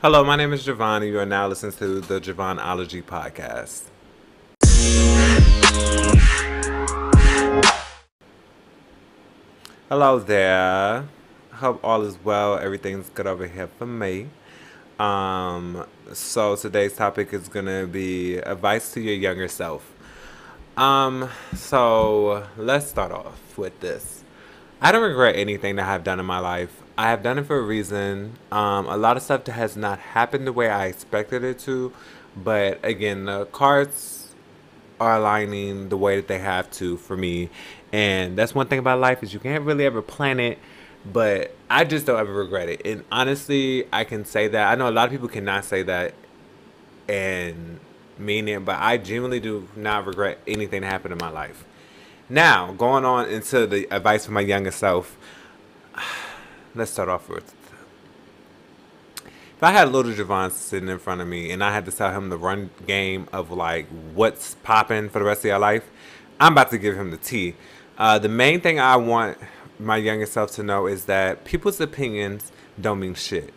Hello, my name is JVaughn, and you are now listening to the JVaughnology Podcast. Hello there. Hope all is well. Everything's good over here for me. So today's topic is gonna be advice to your younger self. So let's start off with this. I don't regret anything that I've done in my life. I have done it for a reason. A lot of stuff that has not happened the way I expected it to, but again, the cards are aligning the way that they have to for me. And that's one thing about life is you can't really ever plan it, but I just don't ever regret it. And honestly, I can say that. I know a lot of people cannot say that and mean it, but I genuinely do not regret anything that happened in my life. Now, going on into the advice for my younger self, let's start off with, if I had little Javon sitting in front of me and I had to tell him the run game of like what's popping for the rest of your life, I'm about to give him the tea. The main thing I want my younger self to know is that people's opinions don't mean shit.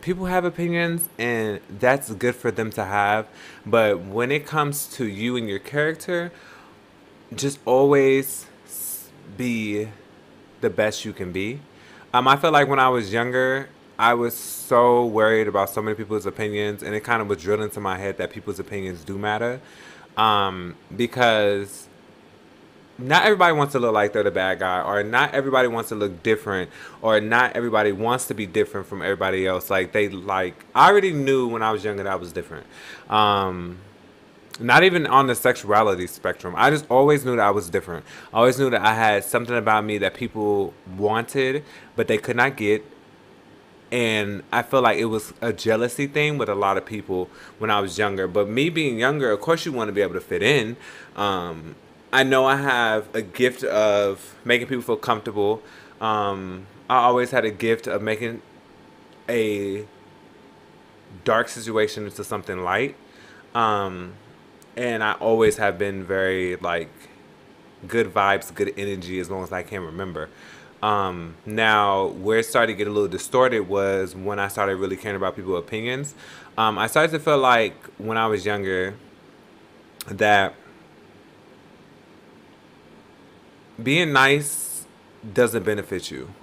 People have opinions and that's good for them to have, but when it comes to you and your character, just always be the best you can be. I feel like when I was younger, I was so worried about so many people's opinions, and it kind of was drilled into my head that people's opinions do matter. Because not everybody wants to look like they're the bad guy, or not everybody wants to look different, or not everybody wants to be different from everybody else. I already knew when I was younger that I was different. Not even on the sexuality spectrum. I just always knew that I was different. I always knew that I had something about me that people wanted, but they could not get. And I feel like it was a jealousy thing with a lot of people when I was younger. But me being younger, of course you want to be able to fit in. I know I have a gift of making people feel comfortable. I always had a gift of making a dark situation into something light. And I always have been very, like, good vibes, good energy as long as I can remember. Now, where it started to get a little distorted was when I started really caring about people's opinions. I started to feel like when I was younger that being nice doesn't benefit you.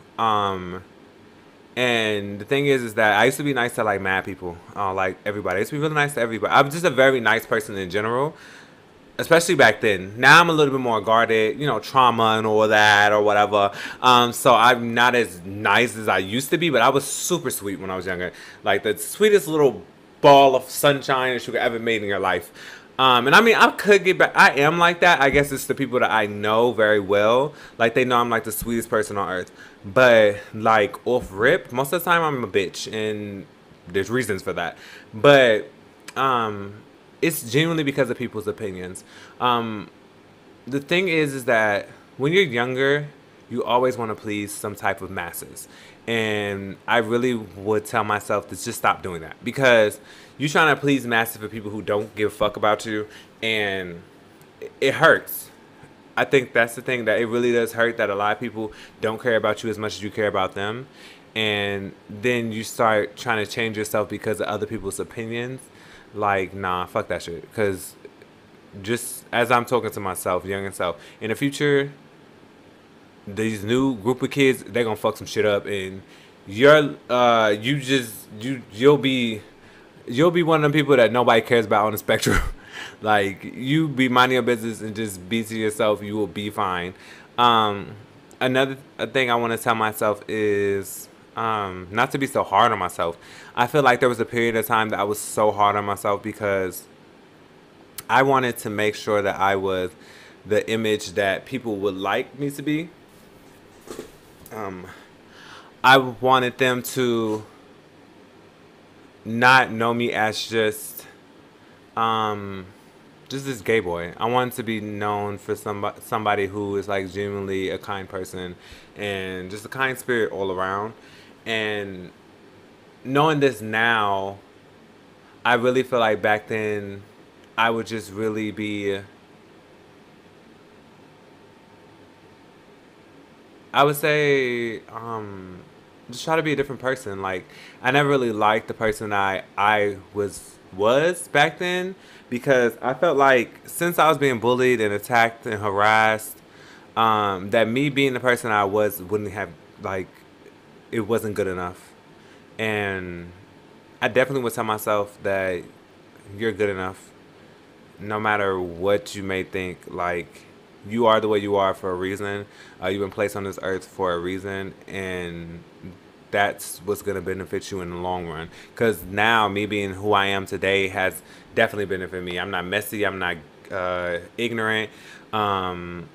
And the thing is that I used to be nice to like mad people, like everybody. I used to be really nice to everybody. I'm just a very nice person in general, especially back then. Now I'm a little bit more guarded, trauma and all that or whatever. So I'm not as nice as I used to be, but I was super sweet when I was younger. Like the sweetest little ball of sunshine that you could ever made in your life. And I mean, I could get back. I am like that. I guess it's the people that I know very well. Like, they know I'm like the sweetest person on earth. But, like, off rip, most of the time I'm a bitch. And there's reasons for that. But, it's genuinely because of people's opinions. The thing is that when you're younger, you always want to please some type of masses. And I really would tell myself to just stop doing that. Because you're trying to please masses for people who don't give a fuck about you. And it hurts. I think that's the thing, that it really does hurt that a lot of people don't care about you as much as you care about them. And then you start trying to change yourself because of other people's opinions. Like, nah, fuck that shit. Because just as I'm talking to myself, younger self, in the future, these new group of kids, they're gonna fuck some shit up, and you'll be one of them people that nobody cares about on the spectrum. Like, you be minding your business and just be to yourself, you will be fine. Another thing I want to tell myself is not to be so hard on myself. I feel like there was a period of time that I was so hard on myself because I wanted to make sure that I was the image that people would like me to be. I wanted them to not know me as just this gay boy. I wanted to be known for somebody who is like genuinely a kind person and just a kind spirit all around. And knowing this now, I really feel like back then I would just really be, I would say, just try to be a different person. Like, I never really liked the person I was back then, because I felt like since I was being bullied and attacked and harassed, that me being the person I was wouldn't have, like, it wasn't good enough. And I definitely would tell myself that you're good enough, no matter what you may think. Like, you are the way you are for a reason. You've been placed on this earth for a reason, and that's what's gonna benefit you in the long run. Because now, me being who I am today has definitely benefited me. I'm not messy. I'm not ignorant. Um,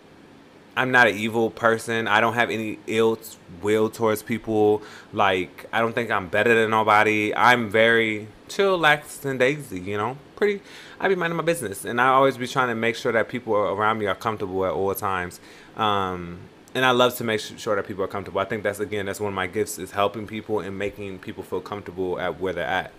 I'm not an evil person. I don't have any ill will towards people. Like, I don't think I'm better than nobody. I'm very chill, lax, and daisy, Pretty, I be minding my business. And I always be trying to make sure that people around me are comfortable at all times. And I love to make sure that people are comfortable. I think that's one of my gifts, is helping people and making people feel comfortable at where they're at,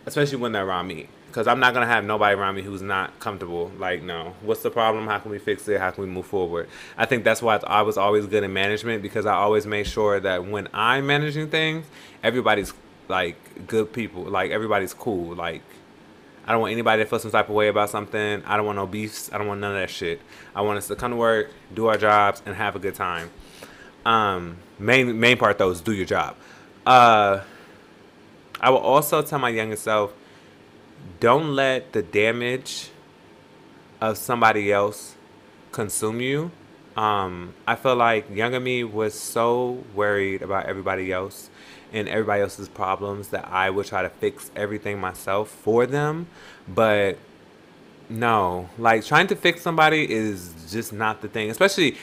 especially when they're around me. Because I'm not going to have nobody around me who's not comfortable. Like, no. What's the problem? How can we fix it? How can we move forward? I think that's why I was always good in management, because I always made sure that when I'm managing things, everybody's, like, good people. Like, everybody's cool. Like, I don't want anybody to feel some type of way about something. I don't want no beefs. I don't want none of that shit. I want us to come to work, do our jobs, and have a good time. Main part, though, is do your job. I will also tell my younger self, don't let the damage of somebody else consume you. I feel like younger me was so worried about everybody else and everybody else's problems that I would try to fix everything myself for them. But no, like, trying to fix somebody is just not the thing. Especially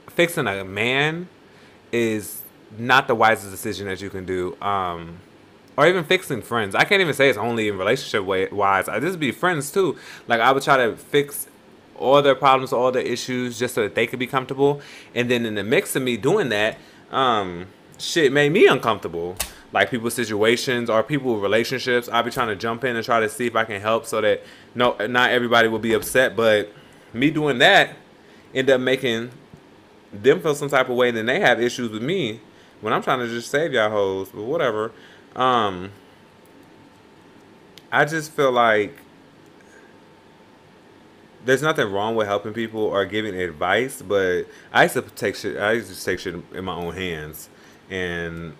fixing a man is not the wisest decision that you can do. Or even fixing friends. I can't even say it's only in relationship wise. I just be friends too. Like, I would try to fix all their problems, all their issues, just so that they could be comfortable. And then in the mix of me doing that, shit made me uncomfortable. Like, people's situations or people relationships, I'll be trying to jump in and try to see if I can help so that not everybody will be upset. But me doing that end up making them feel some type of way. Then they have issues with me when I'm trying to just save y'all hoes. But whatever. I just feel like there's nothing wrong with helping people or giving advice, but I used to take shit in my own hands, and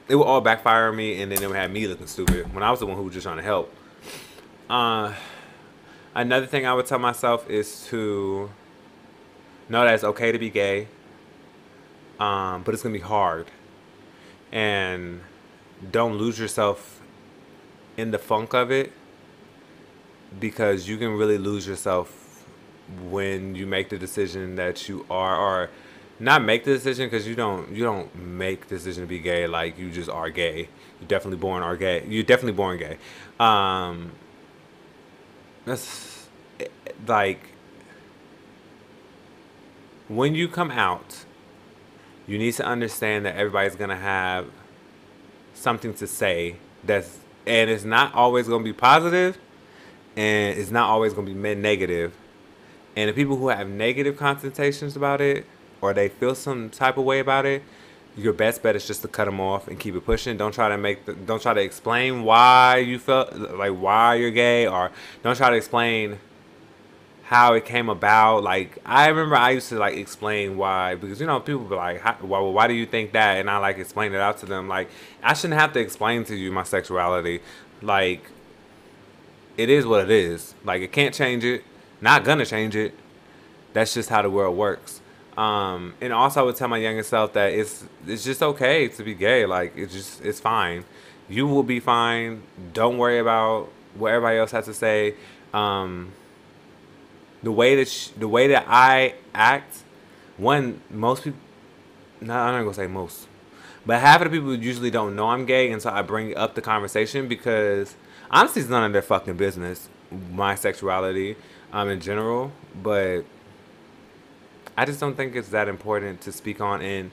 it would all backfire on me, and then it would have me looking stupid when I was the one who was just trying to help. Another thing I would tell myself is to know that it's okay to be gay, but it's gonna be hard, and don't lose yourself in the funk of it, because you can really lose yourself when you make the decision that you are, or not make the decision, because you don't make the decision to be gay. Like, you just are gay. You're definitely born gay. That's like, when you come out, you need to understand that everybody's gonna have something to say, and it's not always gonna be positive, and it's not always going to be negative. And the people who have negative connotations about it, or they feel some type of way about it, your best bet is just to cut them off and keep it pushing. Don't try to explain why you felt like, why you're gay, or don't try to explain how it came about. Like, I remember I used to, like, explain why, because people be like, why do you think that? And I, like, explain it out to them. Like, I shouldn't have to explain to you my sexuality. Like, it is what it is. Like, it can't change it. Not gonna change it. That's just how the world works. And also I would tell my younger self that it's just okay to be gay. Like, it's fine. You will be fine. Don't worry about what everybody else has to say. The way that I act, most people, I'm not gonna say most, but half of the people usually don't know I'm gay, and so I bring up the conversation because honestly, it's none of their fucking business, my sexuality, in general. But I just don't think it's that important to speak on. And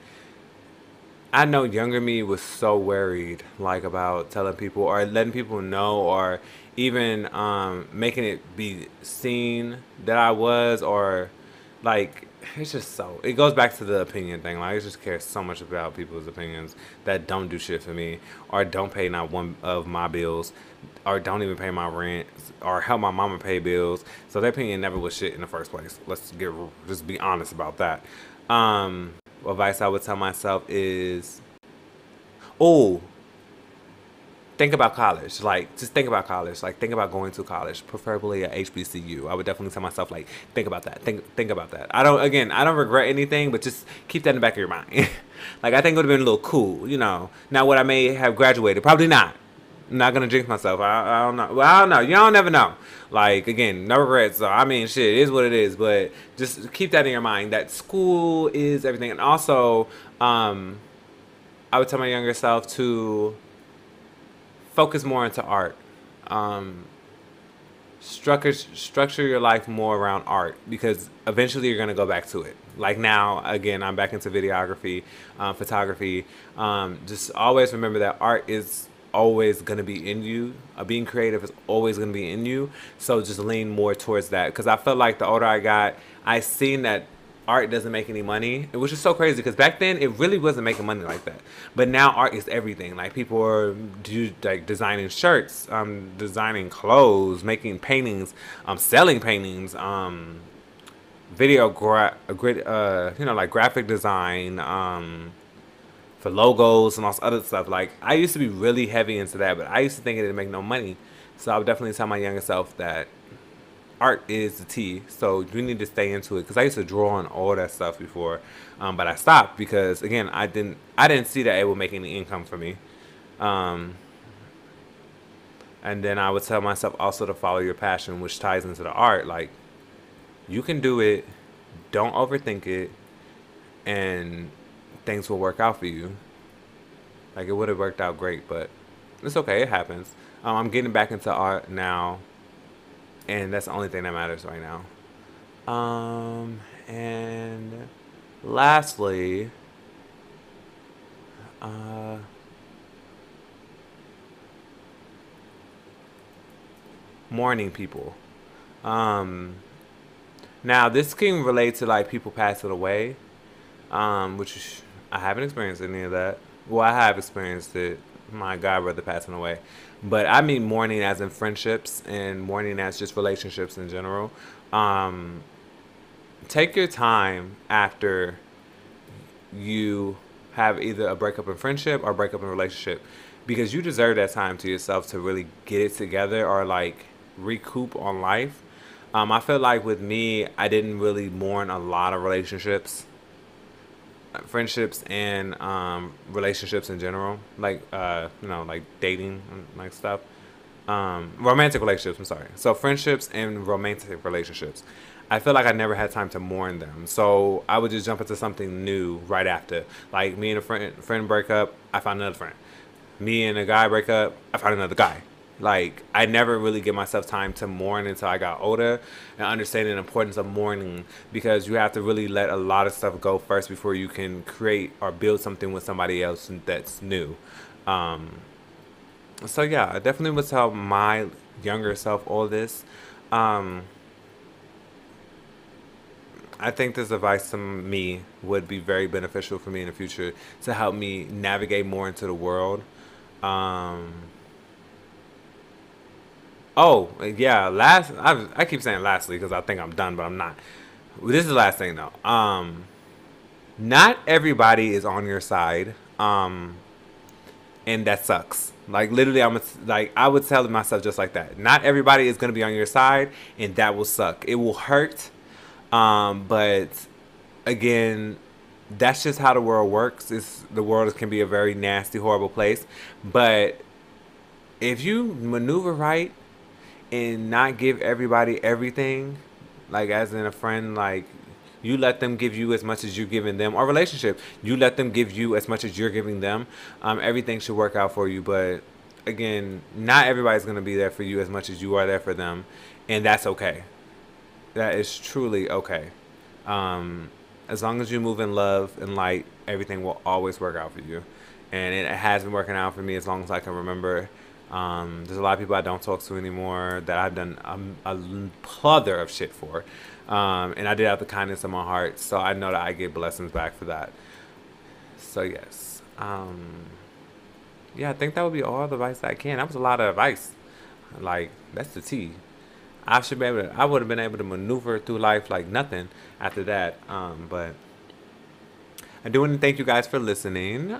I know younger me was so worried, like, about telling people or letting people know, or even making it be seen that I was, or, like, it's just so, it goes back to the opinion thing. Like, I just care so much about people's opinions that don't do shit for me, or don't pay not one of my bills, or don't even pay my rent, or help my mama pay bills. So their opinion never was shit in the first place. Just be honest about that. Advice I would tell myself is, oh, think about college. Like, just think about college. Like, think about going to college, preferably at HBCU. I would definitely tell myself, like, think about that. Think about that. I don't regret anything, but just keep that in the back of your mind. Like, I think it would have been a little cool, you know. Now, would I may have graduated? Probably not. I'm not gonna jinx myself. I don't know. Well, I don't know. Y'all never know. Like, again, no regrets. So I mean, shit, it is what it is. But just keep that in your mind, that school is everything. And also, I would tell my younger self to focus more into art. Structure your life more around art, because eventually you're gonna go back to it. Like now, again, I'm back into videography, photography. Just always remember that art is always going to be in you. Being creative is always going to be in you. So just lean more towards that. Because I felt like the older I got, I seen that art doesn't make any money. It was just so crazy, because back then it really wasn't making money like that. But now art is everything. Like, people are designing shirts, designing clothes, making paintings, selling paintings, like graphic design, for logos and all this other stuff. Like, I used to be really heavy into that, but I used to think it didn't make no money. So I would definitely tell my younger self that art is the T. So you need to stay into it. Because I used to draw and all that stuff before, but I stopped because, again, I didn't see that it would make any income for me. And then I would tell myself also to follow your passion, which ties into the art. Like, you can do it. Don't overthink it, and things will work out for you. Like, it would have worked out great, but it's okay. It happens. I'm getting back into art now, and that's the only thing that matters right now. And lastly, mourning people. Now this can relate to, like, people passing away, which I haven't experienced any of that. Well, I have experienced it, my god brother passing away. But I mean mourning as in friendships, and mourning as just relationships in general. Take your time after you have either a breakup in friendship or breakup in relationship, because you deserve that time to yourself to really get it together, or like recoup on life. I feel like with me, I didn't really mourn a lot of relationships, friendships, and relationships in general, like like dating and like stuff, romantic relationships, I'm sorry. So friendships and romantic relationships, I feel like I never had time to mourn them. So I would just jump into something new right after. Like, me and a friend break up, I found another friend. Me and a guy break up, I found another guy. Like, I never really give myself time to mourn until I got older, and understanding the importance of mourning, because you have to really let a lot of stuff go first before you can create or build something with somebody else that's new. So yeah, I definitely would tell my younger self all this. I think this advice to me would be very beneficial for me in the future, to help me navigate more into the world. Oh, yeah, I keep saying lastly because I think I'm done, but I'm not. This is the last thing, though. Not everybody is on your side, and that sucks. Like, literally, I would tell myself just like that. Not everybody is going to be on your side, and that will suck. It will hurt, but again, that's just how the world works. The world can be a very nasty, horrible place, but if you maneuver right and not give everybody everything, like as in a friend, like you let them give you as much as you're giving them, or relationship, you let them give you as much as you're giving them, everything should work out for you. But again, not everybody's going to be there for you as much as you are there for them, and that's okay. That is truly okay. As long as you move in love and light, everything will always work out for you, and it has been working out for me as long as I can remember. There's a lot of people I don't talk to anymore that I've done a plethora of shit for. And I did it out the kindness of my heart. So I know that I get blessings back for that. So, yes. Yeah, I think that would be all the advice that I can. That was a lot of advice. Like, that's the T. I would have been able to maneuver through life like nothing after that. But I do want to thank you guys for listening.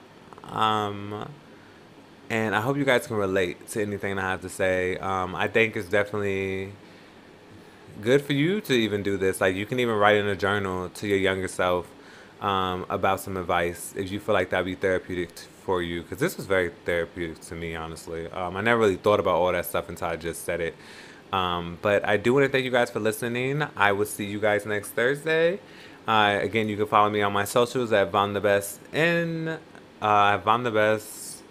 And I hope you guys can relate to anything I have to say. I think it's definitely good for you to even do this. Like, you can even write in a journal to your younger self about some advice if you feel like that'd be therapeutic for you. Because this was very therapeutic to me, honestly. I never really thought about all that stuff until I just said it. But I do want to thank you guys for listening. I will see you guys next Thursday. Again, you can follow me on my socials at vaughnthabest vaughnthabest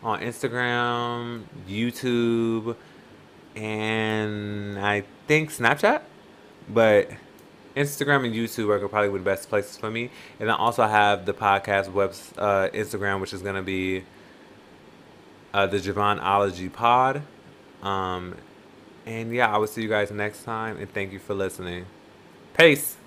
on Instagram, YouTube, and I think Snapchat. But Instagram and YouTube are probably the best places for me. And I also have the podcast Instagram, which is going to be the JVaughnology Pod. And yeah, I will see you guys next time. And thank you for listening. Peace.